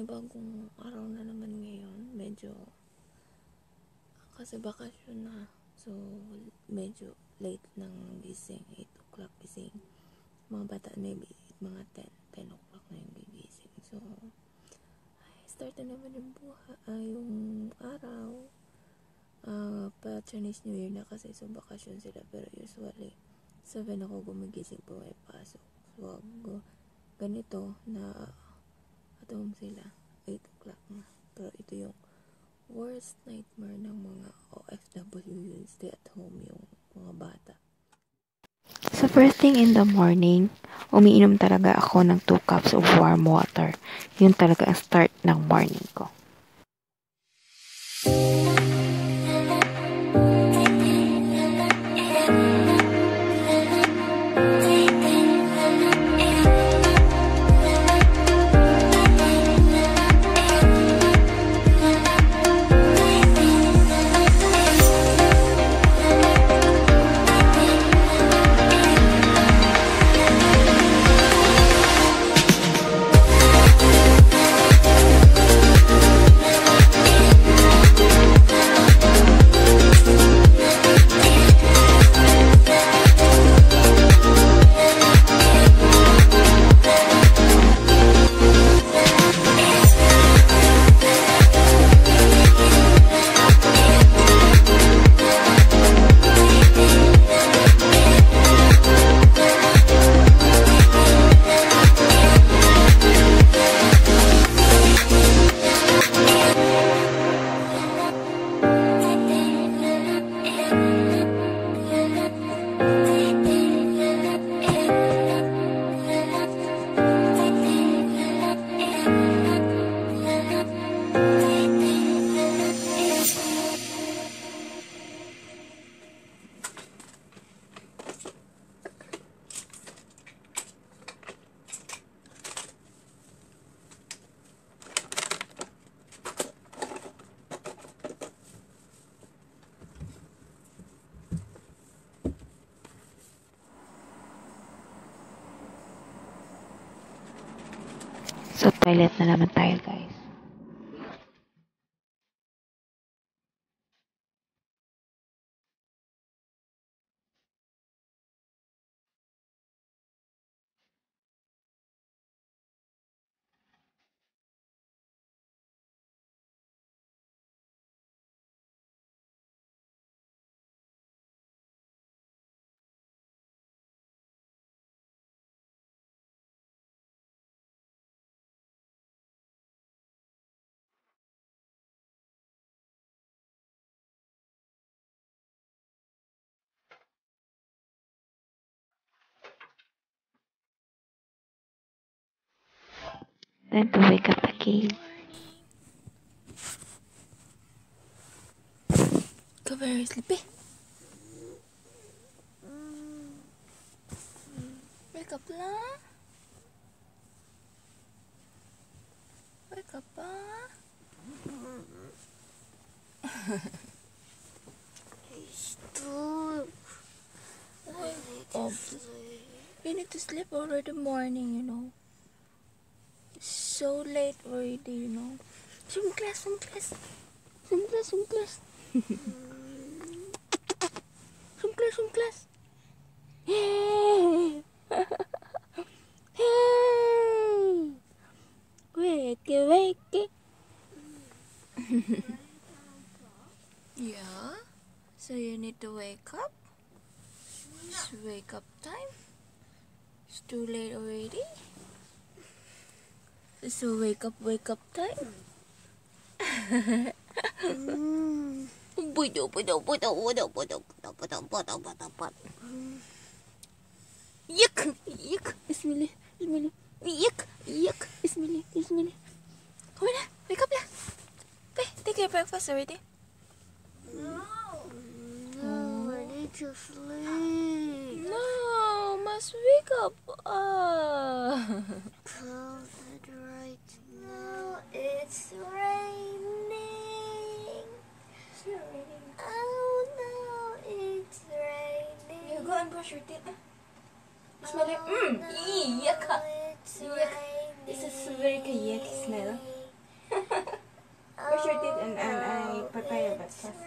panibagong araw na naman ngayon. Medyo, kasi bakasyon na. So, medyo late nang gising. 8 o'clock gising. Mga bata, maybe mga 10 o'clock na yung gigising. So, start na naman yung yung araw. Pa Chinese New Year na kasi, so bakasyon sila. Pero usually, 7 ako gumigising po may pasok. So, ganito na at home sila. 8 o'clock na. Pero ito yung worst nightmare ng mga OFW yun. Stay at home yung mga bata. So first thing in the morning, umiinom talaga ako ng 2 cups of warm water. Yun talaga ang start ng morning ko. So, toilet na naman tayo, guys. Time to wake up again. Go very sleepy. Wake up lah. Wake up lah. Stop. You need to sleep already morning, you know. So late already, you know. Some class. Some class. Hey! Hey! Wake. Yeah? So you need to wake up? It's wake up time? It's too late already? So wake up time? Yuck. Bismillah. Yuck. Bismillah. Come on, wake up lah. Take your breakfast already. No, I need to sleep. No, must wake up. Close it right now. It's raining. Oh no, it's raining. You go and brush your teeth. Smell it. Yuck. It's raining. This is very yucky smell. I prepare your breakfast.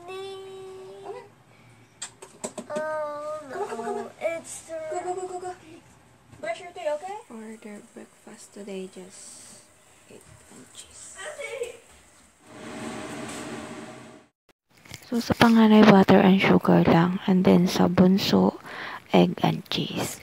Raining. Oh no, it's Go. Brush your teeth, okay? For their breakfast today, just egg and cheese. So, sa panganay, butter and sugar lang. And then, sa bunso, egg and cheese.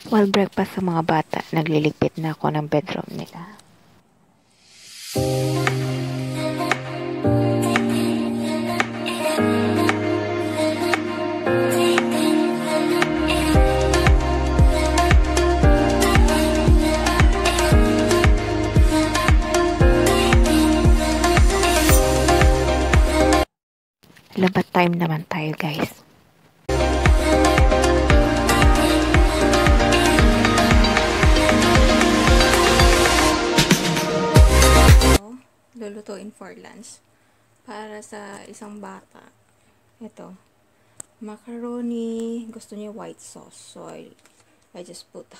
While breakfast sa mga bata, nagliligpit na ako ng bedroom nila. Labat time naman tayo, guys. Lulutuin for lunch para sa isang bata. Ito, macaroni. Gusto niya white sauce, so I just put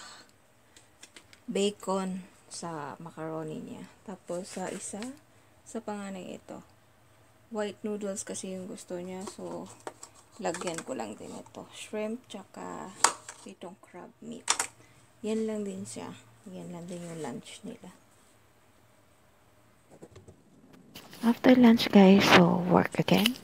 bacon sa macaroni niya. Tapos sa sa panganay ito, white noodles kasi yung gusto niya, so lagyan ko lang din ito, shrimp tsaka itong crab meat. Yan lang din siya. Yan lang din yung lunch nila. After lunch, guys, so work again.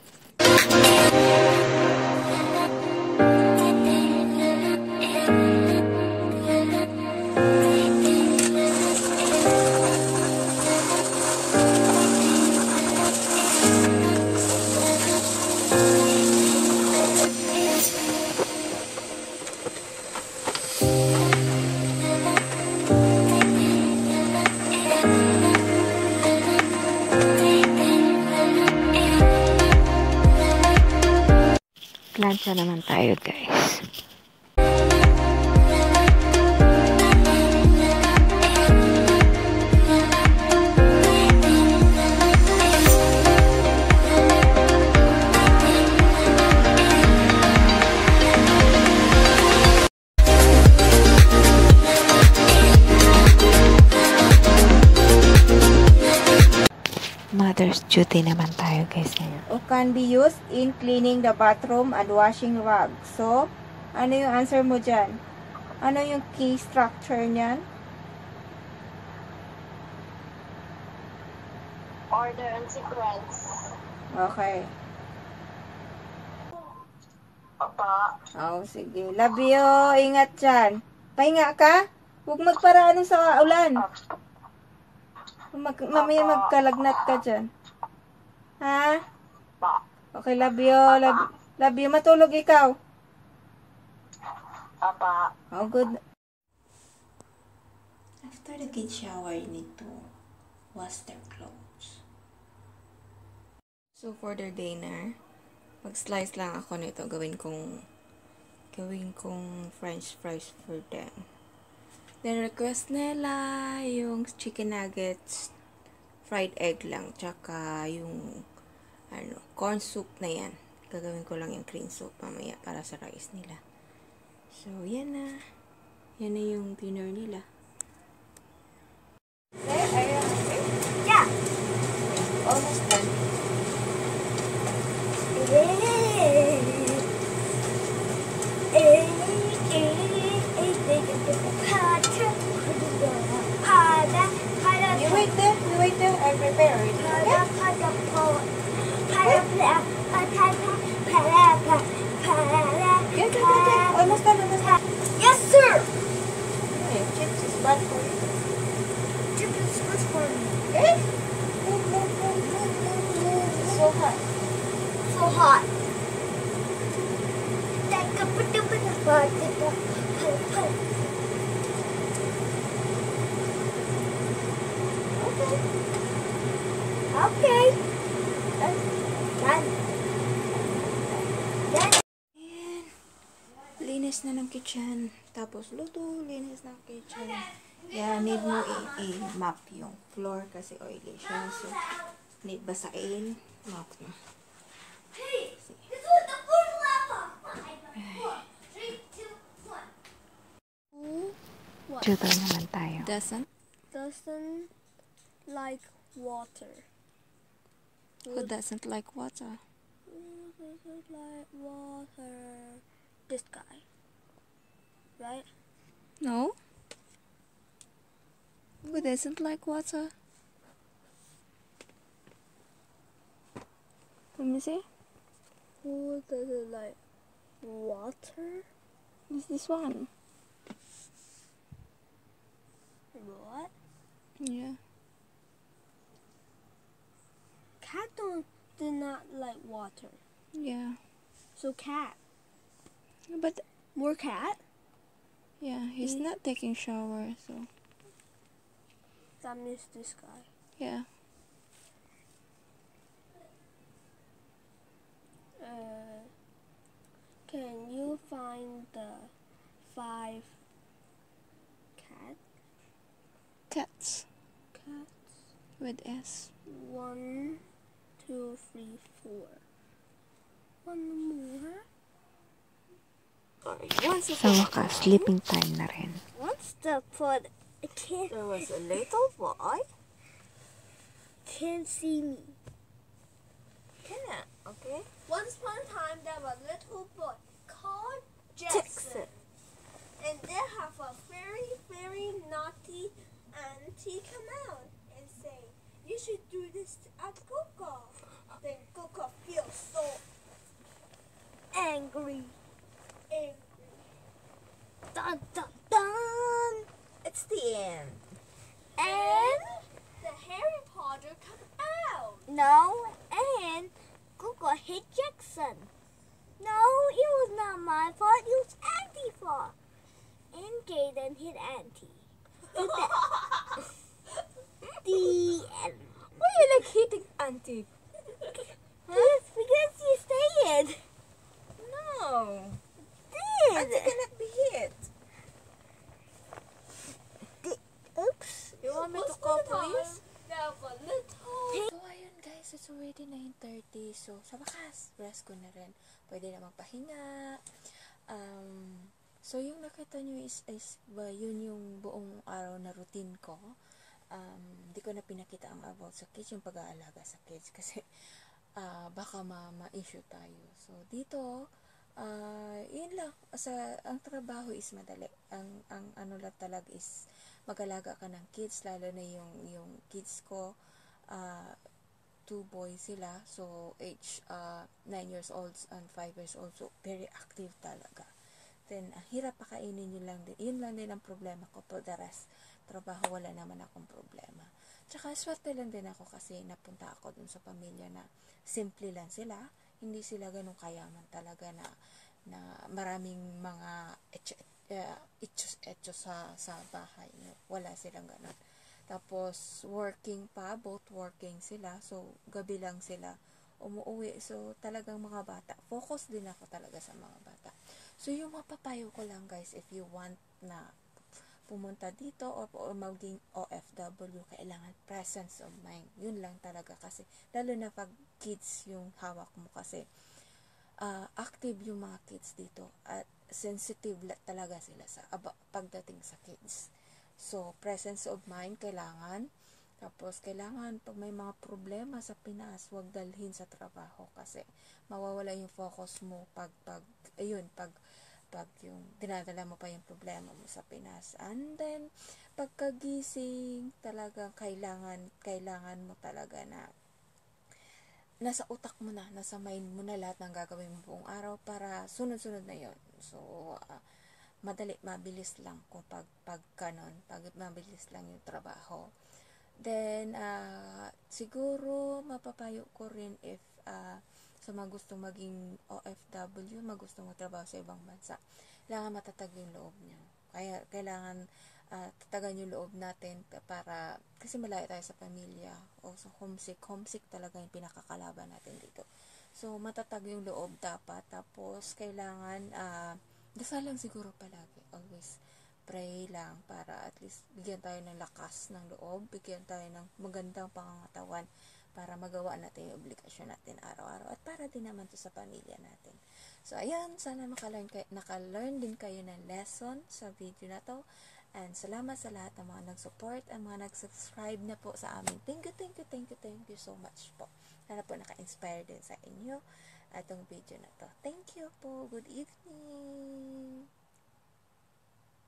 Plancha naman tayo, guys. Mother's duty naman tayo, guys, ngayon. Or can be used in cleaning the bathroom and washing rugs. So, ano yung answer mo dyan? Ano yung key structure niyan? order and sequence. Okay. Papa. Oh, sige. Love you. Ingat dyan. Pahinga ka? Huwag magparaan sa ulan. Mamaya magkalagnat ka dyan. Ha? Okay, love you. Love you. Matulog ikaw. Papa. Oh, good. After the kids shower, you need to wash their clothes. So, for their dinner, mag-slice lang ako nito. Gawin kong french fries for them. Then, request nila yung chicken nuggets, fried egg lang, tsaka yung corn soup na yan. Gagawin ko lang yung cream soup mamaya para sa rice nila. So, yan na. Yan na yung dinner nila. Yeah. Almost done. You wait there. I prepare it. Okay? Almost done. Yes, sir. Okay, chips is bad for you. Chicken is good for me. Okay? Move. It's so hot. hot. Okay. Done. Ayan. Linis na ng kitchen. Tapos luto, linis ng kitchen. Yeah, need mo i-mop yung floor kasi oily siya. So, need basain. Mop mo. Hey, this was the first laptop. 5, 4, 3, 2, 1. Tutor naman tayo. Doesn't? Doesn't like water. Who doesn't like water? Doesn't like water. This guy. Right? No? Who doesn't like water? Let me see. Who doesn't like water? It's this one. What? Yeah. Cat do not like water. Yeah. So cat. But, More cat? yeah, he's not taking shower, so, That means this guy. yeah. Can you find the 5 Cats. cats? With S. 1, 2, 3, 4. One more. Sa wakas, sleeping time na rin. Once the put a kid There was a little boy. can't see me. Kaya, okay? Once upon a time, there was a little boy called Jackson. And they have a very, very naughty auntie come out and say, you should do this at Coco. Then Coco feels so angry. Dun, dun, dun. It's the end. And the Harry Potter come out. No, and Coco hit Jackson. No, it was not my fault. It was Auntie's fault. And Jaden hit Auntie. The end. Why you like hitting auntie? Yes, because you stayed. No. Did. Auntie cannot be hit. Oops. You want me to call police? So, ayun guys, it's already 9:30. So, sa wakas, rest ko na rin. Pwede na magpahinga. So, yung nakita nyo is yun yung buong araw na routine ko. Di ko na pinakita ang about sa kids, yung pag-aalaga sa kids. Kasi, baka ma-issue tayo. So, dito, yun lang. Ang trabaho is madali. Ang ano lang talaga is mag-alaga ka ng kids, lalo na yung kids ko, 2 boys sila, so age 9 years old and 5 years old, so very active talaga. Then, ang hirap pakainin yun lang din ang problema ko. For the rest, trabaho, wala naman akong problema. Tsaka, swerte lang din ako kasi napunta ako dun sa pamilya na simple lang sila, hindi sila ganun kayaman talaga na maraming mga etchos sa bahay. Wala silang ganun. Tapos, working pa, both working sila. So, gabi lang sila umuwi. So, talagang mga bata. Focus din ako talaga sa mga bata. So, yung mapapayo ko lang guys, if you want na pumunta dito or maging OFW, kailangan presence of mind. Yun lang talaga kasi, lalo na pag kids yung hawak mo kasi, active yung mga kids dito at sensitive talaga sila sa pagdating sa kids. So, presence of mind kailangan. Tapos, kailangan pag may mga problema sa Pinas, huwag dalhin sa trabaho kasi mawawala yung focus mo pag yung dinadala mo pa yung problema mo sa Pinas. And then, pagkagising, talagang kailangan mo talaga na nasa utak mo na, nasa mind mo na lahat ng gagawin mo buong araw para sunod-sunod na yon. So, mabilis lang kung pag mabilis lang yung trabaho. Then, siguro, mapapayo ko rin if sa mga gustong maging OFW, mga gustong magtrabaho sa ibang bansa. Kailangan matatag yung loob niya. Kaya kailangan tatagan yung loob natin para, kasi malayo tayo sa pamilya o sa homesick. Homesick talaga yung pinakakalaban natin dito. So, matatag yung loob dapat. Tapos, kailangan, dasal lang siguro palagi. Always pray lang para at least bigyan tayo ng lakas ng loob, bigyan tayo ng magandang pangangatawan para magawa natin yung obligasyon natin araw-araw at para din naman to sa pamilya natin. So, ayan, sana naka-learn din kayo ng lesson sa video na to. And salamat sa lahat ng mga nag-support at mga nag-subscribe na po sa amin. Thank you so much po. Sana po naka-inspire din sa inyo itong video na to. Thank you po. Good evening.